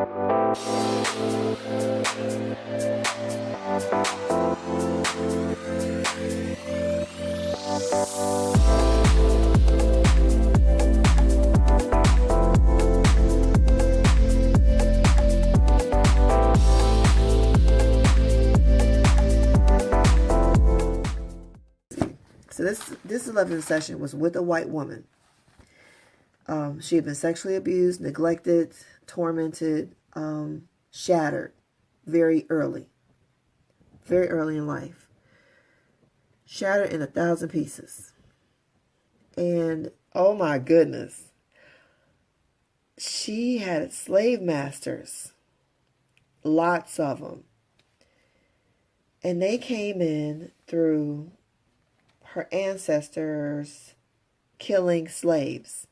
So this 11th session was with a white woman. She had been sexually abused, neglected, tormented, shattered very early in life. Shattered in 1,000 pieces. And oh my goodness, she had slave masters, lots of them. And they came in through her ancestors killing slaves,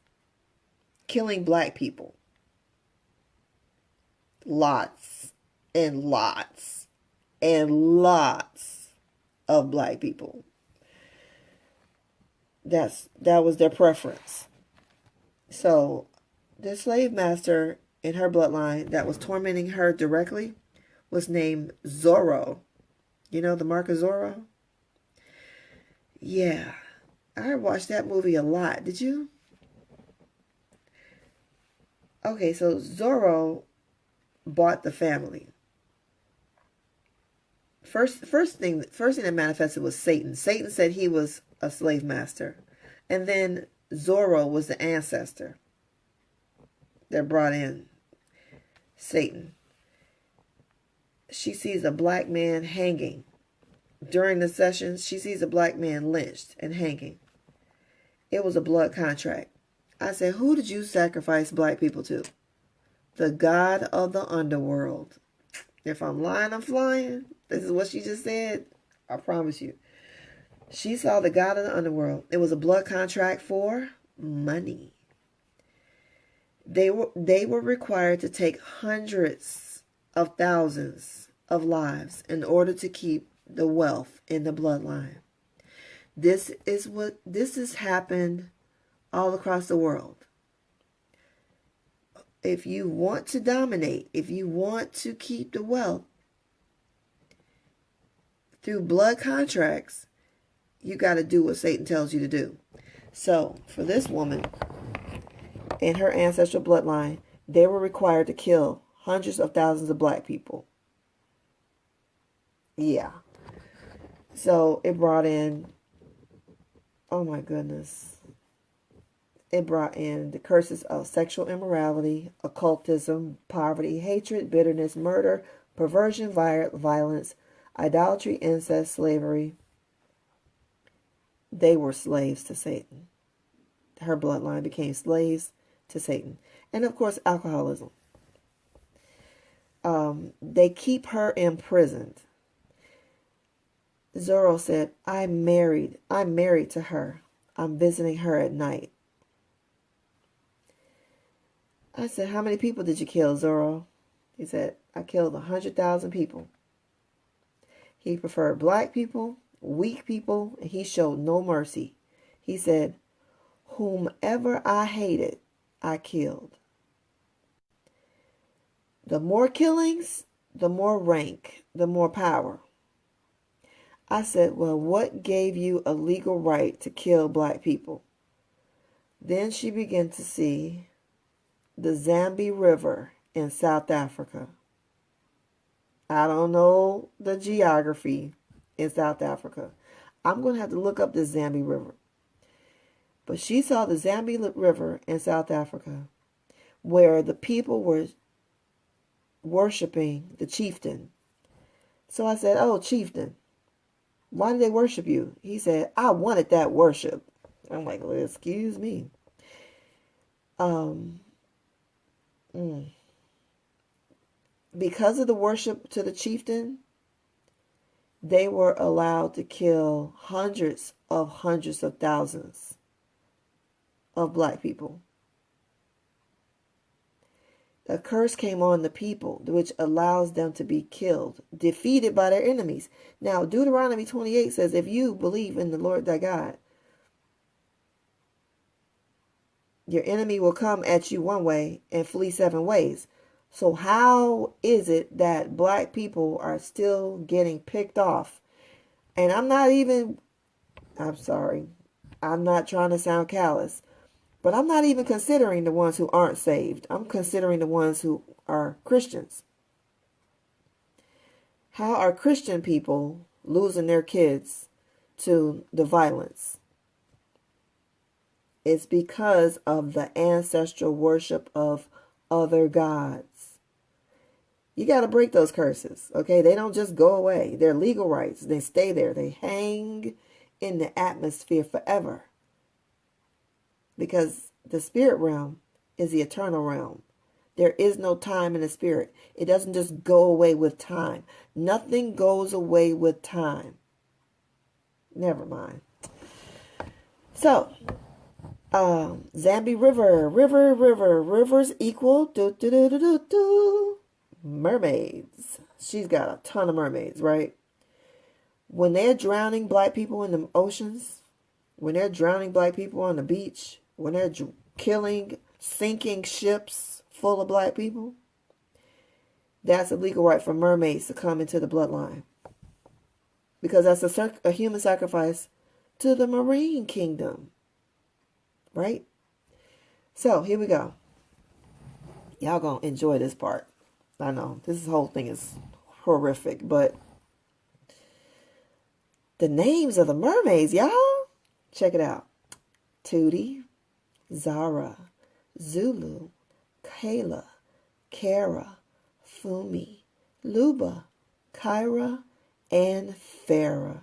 killing black people. Lots and lots and lots of black people. That was their preference. So the slave master in her bloodline that was tormenting her directly was named Zoro. You know the mark of Zoro? Yeah, I watched that movie a lot. Did you? Okay, so Zoro bought the family. First thing that manifested was Satan. Satan said he was a slave master. And then Zoro was the ancestor that brought in Satan. She sees a black man hanging. During the sessions, she sees a black man lynched and hanging. It was a blood contract. I said, who did you sacrifice black people to? The God of the underworld. If I'm lying, I'm flying. This is what she just said. I promise you. She saw the God of the underworld. It was a blood contract for money. They were required to take hundreds of thousands of lives in order to keep the wealth in the bloodline. This has happened all across the world. If you want to dominate, if you want to keep the wealth through blood contracts, you got to do what Satan tells you to do. So for this woman and her ancestral bloodline, they were required to kill hundreds of thousands of black people. Yeah. So it brought in, oh my goodness, it brought in the curses of sexual immorality, occultism, poverty, hatred, bitterness, murder, perversion, violence, idolatry, incest, slavery. They were slaves to Satan. Her bloodline became slaves to Satan. And of course, alcoholism. They keep her imprisoned. Zoro said, I'm married to her. I'm visiting her at night. I said, how many people did you kill, Zoro? He said, I killed 100,000 people. He preferred black people, weak people, and he showed no mercy. He said, whomever I hated, I killed. The more killings, the more rank, the more power. I said, well, what gave you a legal right to kill black people? Then she began to see the Zambezi River in South Africa. I don't know the geography in South Africa. I'm going to have to look up the Zambezi River. But she saw the Zambezi River in South Africa where the people were worshiping the chieftain. So I said, oh, chieftain, why did they worship you? He said, I wanted that worship. I'm like, well, excuse me. Because of the worship to the chieftain, they were allowed to kill hundreds of thousands of black people. The curse came on the people, which allows them to be killed, defeated by their enemies. Now, Deuteronomy 28 says, if you believe in the Lord thy God, your enemy will come at you one way and flee 7 ways. So how is it that black people are still getting picked off? And I'm sorry, I'm not trying to sound callous, but I'm not even considering the ones who aren't saved. I'm considering the ones who are Christians. How are Christian people losing their kids to the violence? It's because of the ancestral worship of other gods. You got to break those curses, okay? They don't just go away. They're legal rights. They stay there. They hang in the atmosphere forever. Because the spirit realm is the eternal realm. There is no time in the spirit. It doesn't just go away with time. Nothing goes away with time. Never mind. So, Zambi rivers equal mermaids. She's got a ton of mermaids, right? When they're drowning black people in the oceans, when they're drowning black people on the beach, when they're sinking ships full of black people, that's a legal right for mermaids to come into the bloodline. Because that's a human sacrifice to the marine kingdom. Right? So, here we go. Y'all gonna enjoy this part. I know, this whole thing is horrific, but the names of the mermaids, y'all, check it out. Tootie, Zara, Zulu, Kayla, Kara, Fumi, Luba, Kyra, and Farah.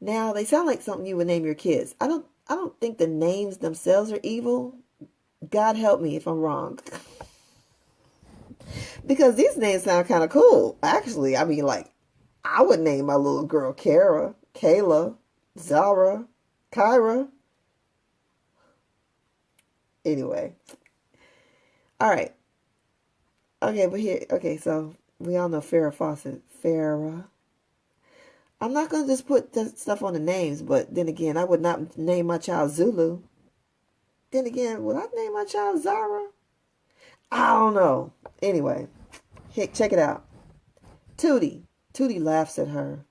Now, they sound like something you would name your kids. I don't think the names themselves are evil. God help me if I'm wrong. Because these names sound kind of cool. Actually, I mean, like, I would name my little girl Kara, Kayla, Zara, Kyra. Anyway. All right. Okay, so we all know Farrah Fawcett. Farrah. I'm not going to just put that stuff on the names, but then again, I would not name my child Zulu. Then again, would I name my child Zara? I don't know. Anyway, check it out. Tootie. Tootie laughs at her.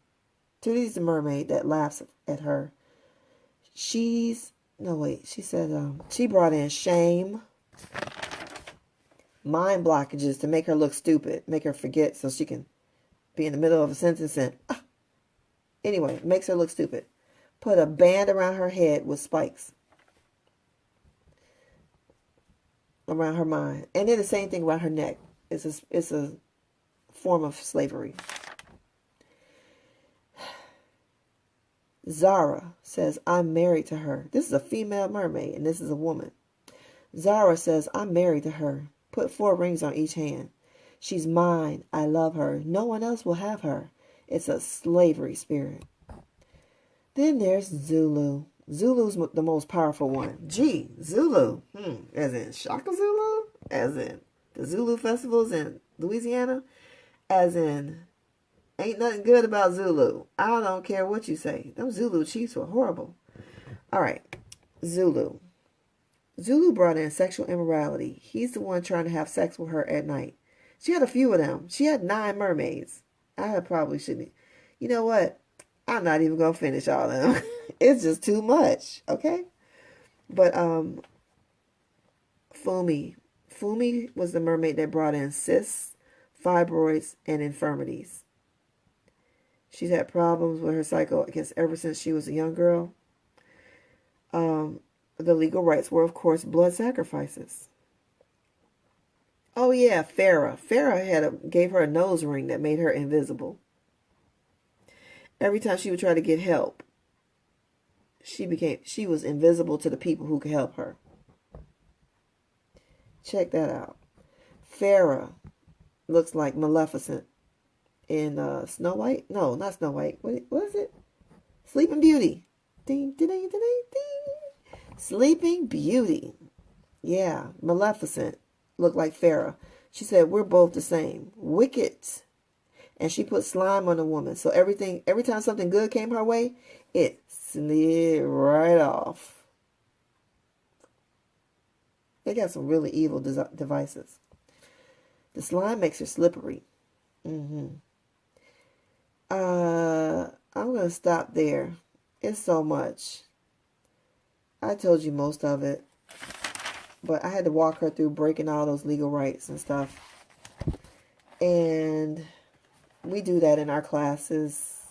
Tootie's the mermaid that laughs at her. She said she brought in shame, mind blockages to make her look stupid, make her forget so she can be in the middle of a sentence and anyway, makes her look stupid. Put a band around her head with spikes around her mind. And then the same thing around her neck. It's a form of slavery. Zara says, I'm married to her. This is a female mermaid, and this is a woman. Zara says, I'm married to her. Put 4 rings on each hand. She's mine. I love her. No one else will have her. It's a slavery spirit. Then there's Zulu. Zulu's the most powerful one. Gee, Zulu. As in Shaka Zulu? As in the Zulu festivals in Louisiana? As in, ain't nothing good about Zulu. I don't care what you say. Them Zulu chiefs were horrible. All right, Zulu. Zulu brought in sexual immorality. He's the one trying to have sex with her at night. She had a few of them. She had 9 mermaids. I probably shouldn't. You know what? I'm not even going to finish all of them. It's just too much. Okay? But, Fumi. Fumi was the mermaid that brought in cysts, fibroids, and infirmities. She's had problems with her cycle, I guess, ever since she was a young girl. The legal rights were, of course, blood sacrifices. Oh, yeah, Farrah. Farrah gave her a nose ring that made her invisible. Every time she would try to get help, she was invisible to the people who could help her. Check that out. Farrah looks like Maleficent in Snow White. No, not Snow White. What is it? Sleeping Beauty. Ding, ding, ding, ding, ding. Sleeping Beauty. Yeah, Maleficent looked like Farrah. She said, we're both the same. Wicked. And she put slime on the woman. So every time something good came her way, it slid right off. They got some really evil devices. The slime makes her slippery. I'm going to stop there. It's so much. I told you most of it. But I had to walk her through breaking all those legal rights and stuff. And we do that in our classes.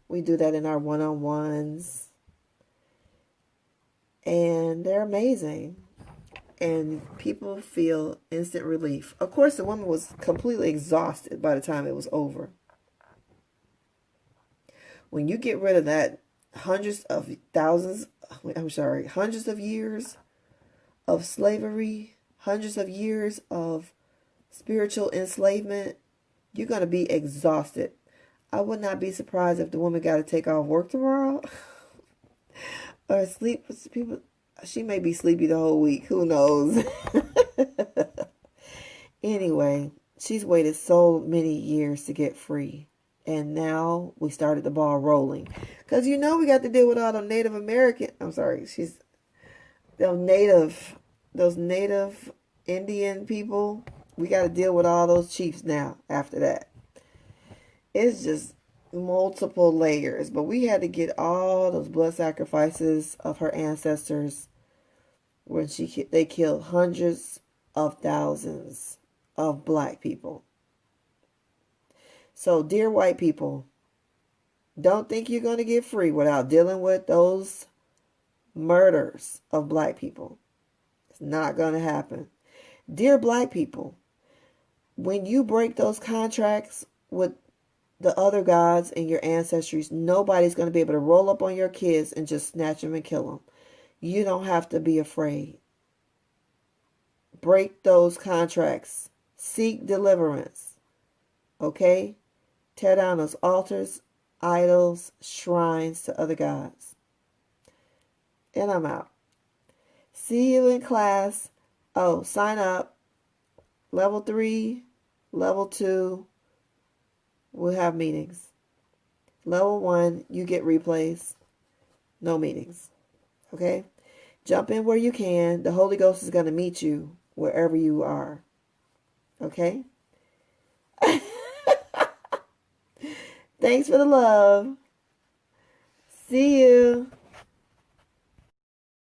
We do that in our one-on-ones. And they're amazing. And people feel instant relief. Of course, the woman was completely exhausted by the time it was over. When you get rid of that hundreds of years of slavery, hundreds of years of spiritual enslavement, you're going to be exhausted. I would not be surprised if the woman got to take off work tomorrow or sleep. She may be sleepy the whole week. Who knows? Anyway, she's waited so many years to get free. And now we started the ball rolling. Because we got to deal with all the Native American. I'm sorry. Those native Indian people. We got to deal with all those chiefs now after that. It's just multiple layers. But we had to get all those blood sacrifices of her ancestors when they killed hundreds of thousands of black people. So, dear white people, don't think you're going to get free without dealing with those murders of black people. It's not going to happen. Dear black people, when you break those contracts with the other gods and your ancestries, nobody's going to be able to roll up on your kids and just snatch them and kill them. You don't have to be afraid. Break those contracts. Seek deliverance. Okay? Tear down those altars, idols, shrines to other gods. And I'm out. See you in class. Oh, sign up. Level 3, level 2, we'll have meetings. Level 1, you get replays. No meetings. Okay? Jump in where you can. The Holy Ghost is going to meet you wherever you are. Okay? Thanks for the love. See you.